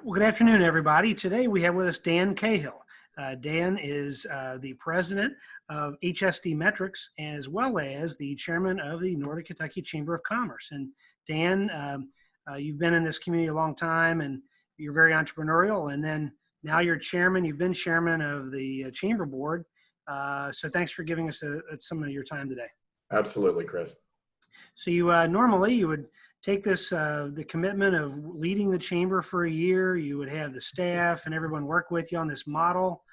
Well, good afternoon, everybody. Today we have with us Dan Cahill. Dan is the president of HSD Metrics, as well as the chairman of the Northern Kentucky Chamber of Commerce. And Dan, you've been in this community a long time, and you're very entrepreneurial. And then now you're chairman. You've been chairman of the chamber board. So thanks for giving us some of your time today. Absolutely, Chris. So you normally you would take this the commitment of leading the chamber for a year. You would have the staff and everyone work with you on this model,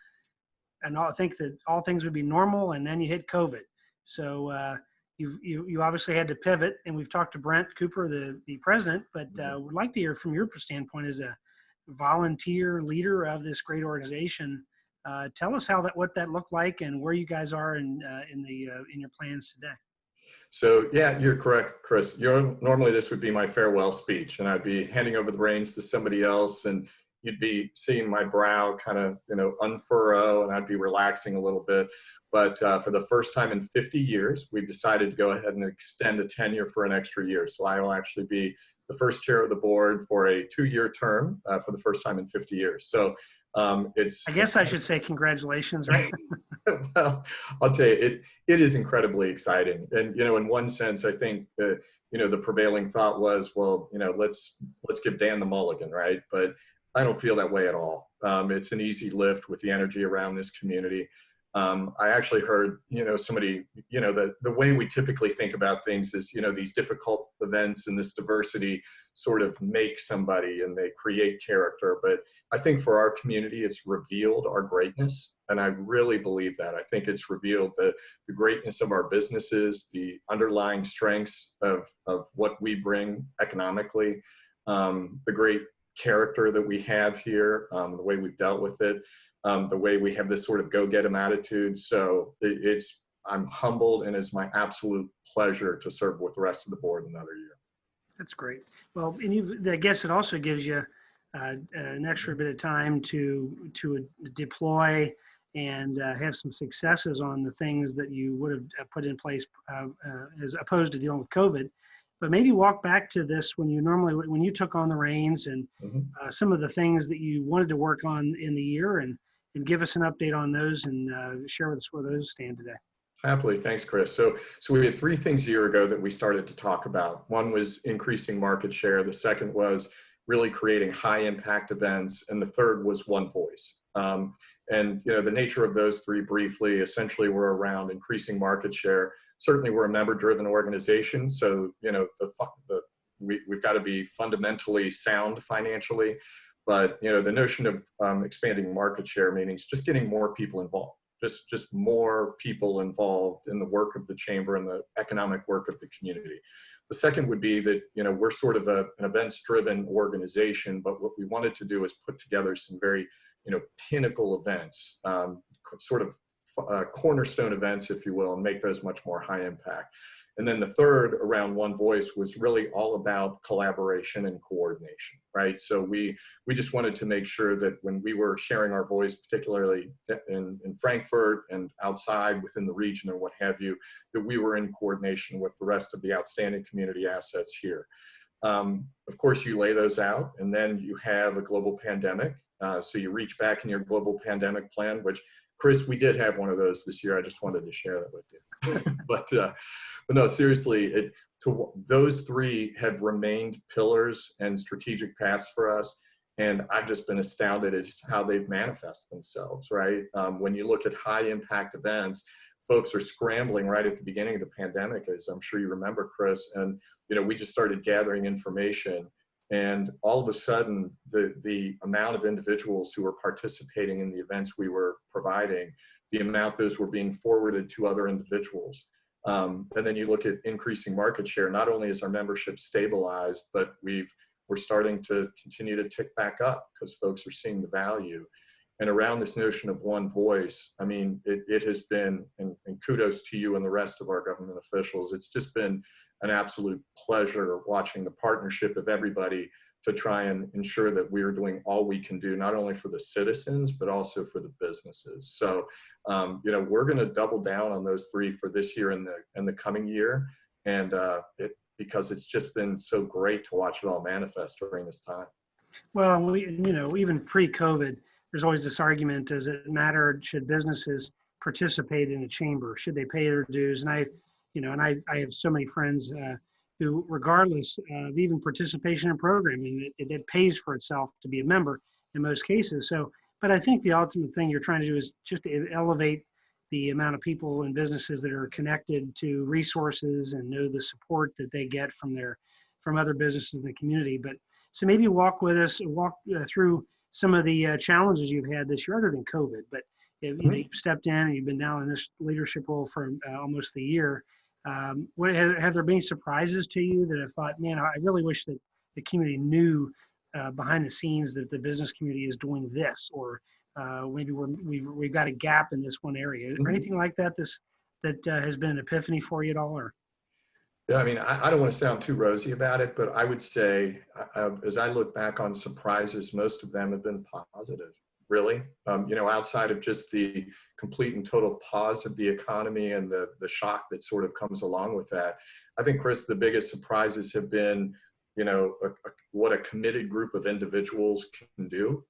and I think that all things would be normal. And then you hit COVID, so you obviously had to pivot. And we've talked to Brent Cooper, the president, but would like to hear from your standpoint as a volunteer leader of this great organization. Tell us what that looked like and where you guys are in your plans today. So yeah, you're correct, Chris. Normally this would be my farewell speech, and I'd be handing over the reins to somebody else, and you'd be seeing my brow kind of, unfurrow, and I'd be relaxing a little bit. But for the first time in 50 years, we've decided to go ahead and extend a tenure for an extra year. So I will actually be the first chair of the board for a 2-year term for the first time in 50 years. So I guess I should say congratulations, right? Well, I'll tell you, it is incredibly exciting. And, in one sense, I think that, the prevailing thought was, well, let's give Dan the mulligan, right? But I don't feel that way at all. It's an easy lift with the energy around this community. I actually heard, somebody, the way we typically think about things is, these difficult events and this diversity sort of make somebody and they create character. But I think for our community, it's revealed our greatness. And I really believe that. I think it's revealed the greatness of our businesses, the underlying strengths of what we bring economically, the great character that we have here, the way we've dealt with it. The way we have this sort of go-get-'em attitude. So I'm humbled, and it's my absolute pleasure to serve with the rest of the board another year. That's great. Well, and I guess it also gives you an extra bit of time to deploy and have some successes on the things that you would have put in place as opposed to dealing with COVID. But maybe walk back to this when you took on the reins and some of the things that you wanted to work on in the year, and give us an update on those and share with us where those stand today. Happily. Thanks, Chris. So we had 3 things a year ago that we started to talk about. One was increasing market share. The second was really creating high impact events. And the third was One Voice. And, the nature of those 3 briefly, essentially were around increasing market share. Certainly we're a member-driven organization. So, we've got to be fundamentally sound financially. But, the notion of expanding market share means just getting more people involved, just more people involved in the work of the chamber and the economic work of the community. The second would be that, we're sort of an events-driven organization, but what we wanted to do is put together some very, pinnacle events, sort of cornerstone events, if you will, and make those much more high impact. And then the third around One Voice was really all about collaboration and coordination, right? So we just wanted to make sure that when we were sharing our voice, particularly in Frankfurt and outside within the region or what have you, that we were in coordination with the rest of the outstanding community assets here. Of course, you lay those out, and then you have a global pandemic. So you reach back in your global pandemic plan, which, Chris, we did have one of those this year. I just wanted to share that with you. But no, seriously, those 3 have remained pillars and strategic paths for us. And I've just been astounded at just how they've manifested themselves, right? When you look at high impact events, folks are scrambling right at the beginning of the pandemic, as I'm sure you remember, Chris. And, we just started gathering information. And all of a sudden, the amount of individuals who were participating in the events we were providing, the amount those were being forwarded to other individuals. And then you look at increasing market share. Not only is our membership stabilized, but we're starting to continue to tick back up because folks are seeing the value. And around this notion of One Voice, I mean, it has been, and kudos to you and the rest of our government officials, it's just been an absolute pleasure watching the partnership of everybody to try and ensure that we are doing all we can do, not only for the citizens, but also for the businesses. So, we're going to double down on those 3 for this year and the coming year. And because it's just been so great to watch it all manifest during this time. Well, even pre-COVID, there's always this argument: does it matter? Should businesses participate in a chamber? Should they pay their dues? And I have so many friends who, regardless of even participation in programming, it pays for itself to be a member in most cases. So, but I think the ultimate thing you're trying to do is just to elevate the amount of people and businesses that are connected to resources and know the support that they get from other businesses in the community. But so maybe walk through some of the challenges you've had this year, other than COVID. But you've stepped in and you've been now in this leadership role for almost a year. Have there been surprises to you that have thought, man, I really wish that the community knew behind the scenes that the business community is doing this, or maybe we've got a gap in this one area, or anything like that? That has been an epiphany for you at all, or? Yeah, I mean, I don't want to sound too rosy about it, but I would say, as I look back on surprises, most of them have been positive, really. Outside of just the complete and total pause of the economy and the shock that sort of comes along with that. I think, Kris, the biggest surprises have been, what a committed group of individuals can do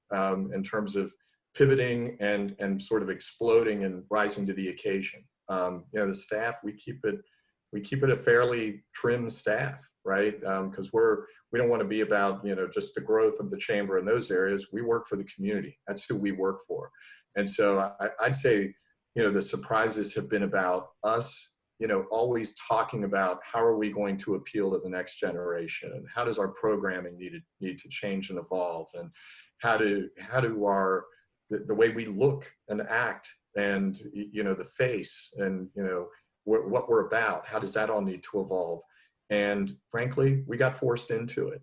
in terms of pivoting and sort of exploding and rising to the occasion. The staff, we keep it a fairly trim staff, right? Because we don't want to be about, just the growth of the chamber in those areas. We work for the community. That's who we work for. And so I'd say, the surprises have been about us, always talking about how are we going to appeal to the next generation, and how does our programming need to change and evolve, and how do the way we look and act and, the face and, what we're about, how does that all need to evolve? And frankly, we got forced into it.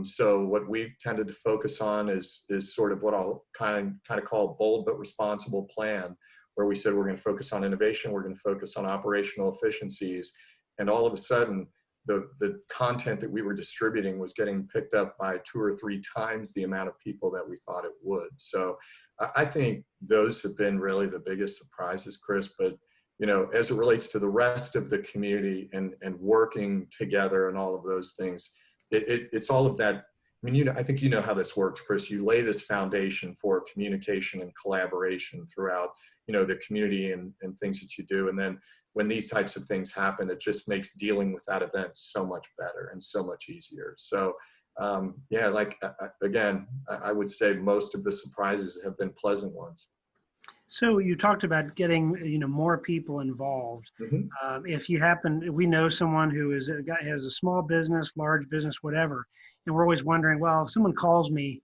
So what we've tended to focus on is sort of what I'll kind of call a bold but responsible plan, where we said we're going to focus on innovation, we're going to focus on operational efficiencies, and all of a sudden, the content that we were distributing was getting picked up by 2 or 3 times the amount of people that we thought it would. So I think those have been really the biggest surprises, Kris. But as it relates to the rest of the community and working together and all of those things, it's all of that. I mean, I think how this works, Kris. You lay this foundation for communication and collaboration throughout, the community and things that you do. And then when these types of things happen, it just makes dealing with that event so much better and so much easier. So, again, I would say most of the surprises have been pleasant ones. So you talked about getting more people involved. If we know someone who has a small business, large business, whatever, and we're always wondering, well, if someone calls me,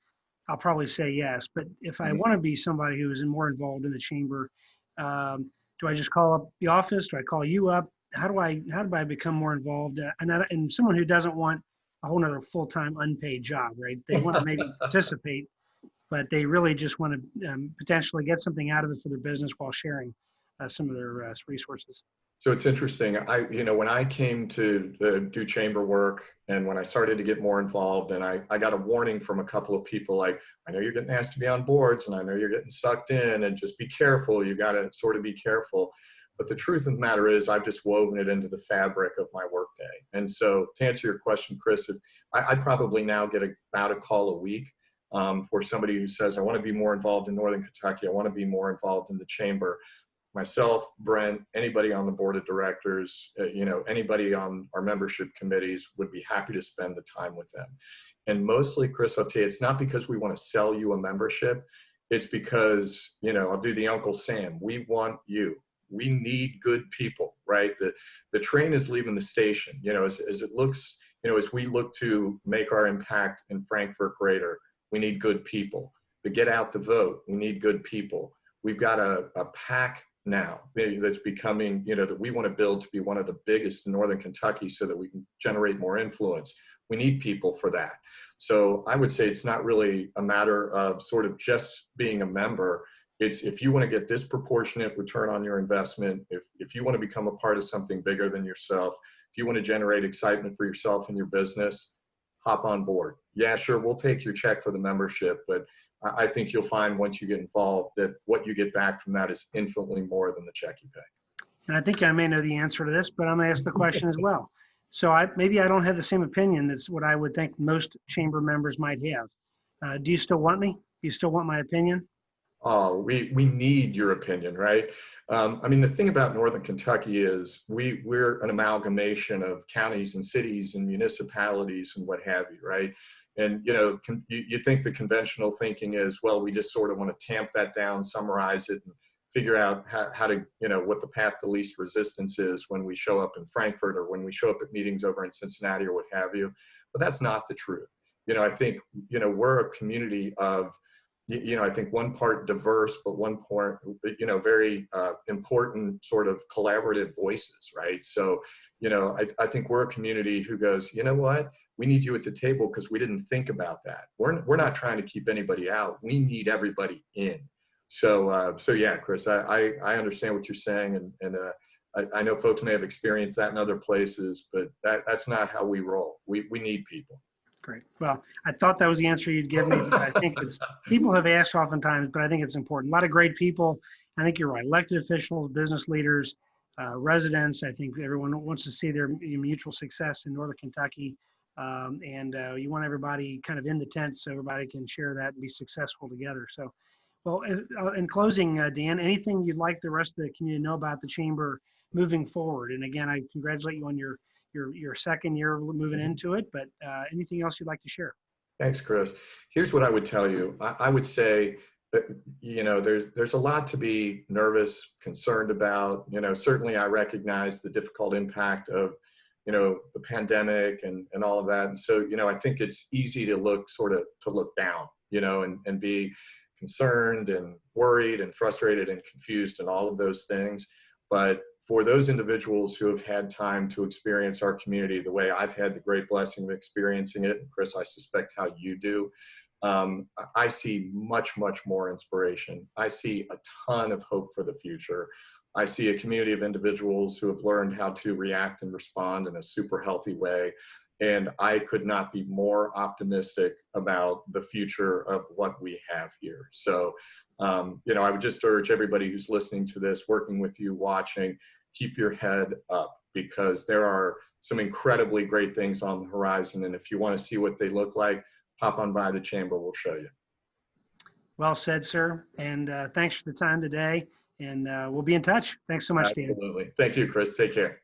I'll probably say yes. But if I want to be somebody who is more involved in the chamber, do I just call up the office? Do I call you up? How do I become more involved? And someone who doesn't want a whole nother full-time unpaid job, right? They want to maybe participate, but they really just want to potentially get something out of it for their business while sharing some of their resources. So it's interesting. When I came to do chamber work, and when I started to get more involved, and I got a warning from a couple of people, like, I know you're getting asked to be on boards, and I know you're getting sucked in, and just be careful. You got to sort of be careful. But the truth of the matter is, I've just woven it into the fabric of my workday. And so to answer your question, Kris, I'd probably now get about a call a week for somebody who says, I want to be more involved in Northern Kentucky. I want to be more involved in the chamber. Myself, Brent, anybody on the board of directors, anybody on our membership committees would be happy to spend the time with them. And mostly, Kris, I'll tell you, it's not because we want to sell you a membership. It's because, I'll do the Uncle Sam. We want you. We need good people, right? The train is leaving the station, as it looks, as we look to make our impact in Frankfort greater, we need good people. To get out the vote, we need good people. We've got a pack now that's becoming, that we want to build to be one of the biggest in Northern Kentucky so that we can generate more influence. We need people for that. So I would say it's not really a matter of sort of just being a member. It's if you want to get disproportionate return on your investment, if you want to become a part of something bigger than yourself, if you want to generate excitement for yourself and your business, hop on board. Yeah, sure, we'll take your check for the membership, but I think you'll find once you get involved that what you get back from that is infinitely more than the check you pay. And I think I may know the answer to this, but I'm going to ask the question as well. So maybe I don't have the same opinion. That's what I would think most chamber members might have. Do you still want me? Do you still want my opinion? Oh, we need your opinion, right? I mean, the thing about Northern Kentucky is we're an amalgamation of counties and cities and municipalities and what have you, right? And, you know, you think the conventional thinking is, well, we just sort of want to tamp that down, summarize it, and figure out how to, you know, what the path to least resistance is when we show up in Frankfurt or when we show up at meetings over in Cincinnati or what have you. But that's not the truth. You know, I think, you know, we're a community of, you know, I think one part diverse, but one part, you know, very important sort of collaborative voices, right? So, you know, I think we're a community who goes, you know what, we need you at the table because we didn't think about that. We're not trying to keep anybody out. We need everybody in. So, so yeah, Kris, I understand what you're saying, and I know folks may have experienced that in other places, but that's not how we roll. We need people. Great. Well, I thought that was the answer you'd give me, but I think it's, people have asked oftentimes, but I think it's important. A lot of great people. I think you're right. Elected officials, business leaders, residents. I think everyone wants to see their mutual success in Northern Kentucky. And you want everybody kind of in the tent so everybody can share that and be successful together. So, well, in closing, Dan, anything you'd like the rest of the community to know about the chamber moving forward? And again, I congratulate you on your second year moving into it, but anything else you'd like to share? Thanks, Kris. Here's what I would tell you. I would say that, you know, there's a lot to be nervous, concerned about. You know, certainly I recognize the difficult impact of, you know, the pandemic and all of that. And so, you know, I think it's easy to look down, you know, and be concerned and worried and frustrated and confused and all of those things. But for those individuals who have had time to experience our community the way I've had the great blessing of experiencing it, and Kris, I suspect how you do, I see much, much more inspiration. I see a ton of hope for the future. I see a community of individuals who have learned how to react and respond in a super healthy way. And I could not be more optimistic about the future of what we have here. So, you know, I would just urge everybody who's listening to this, working with you, watching, keep your head up, because there are some incredibly great things on the horizon. And if you want to see what they look like, pop on by the chamber, we'll show you. Well said, sir. And thanks for the time today. And we'll be in touch. Thanks so much, Dan. Absolutely. Thank you, Kris. Take care.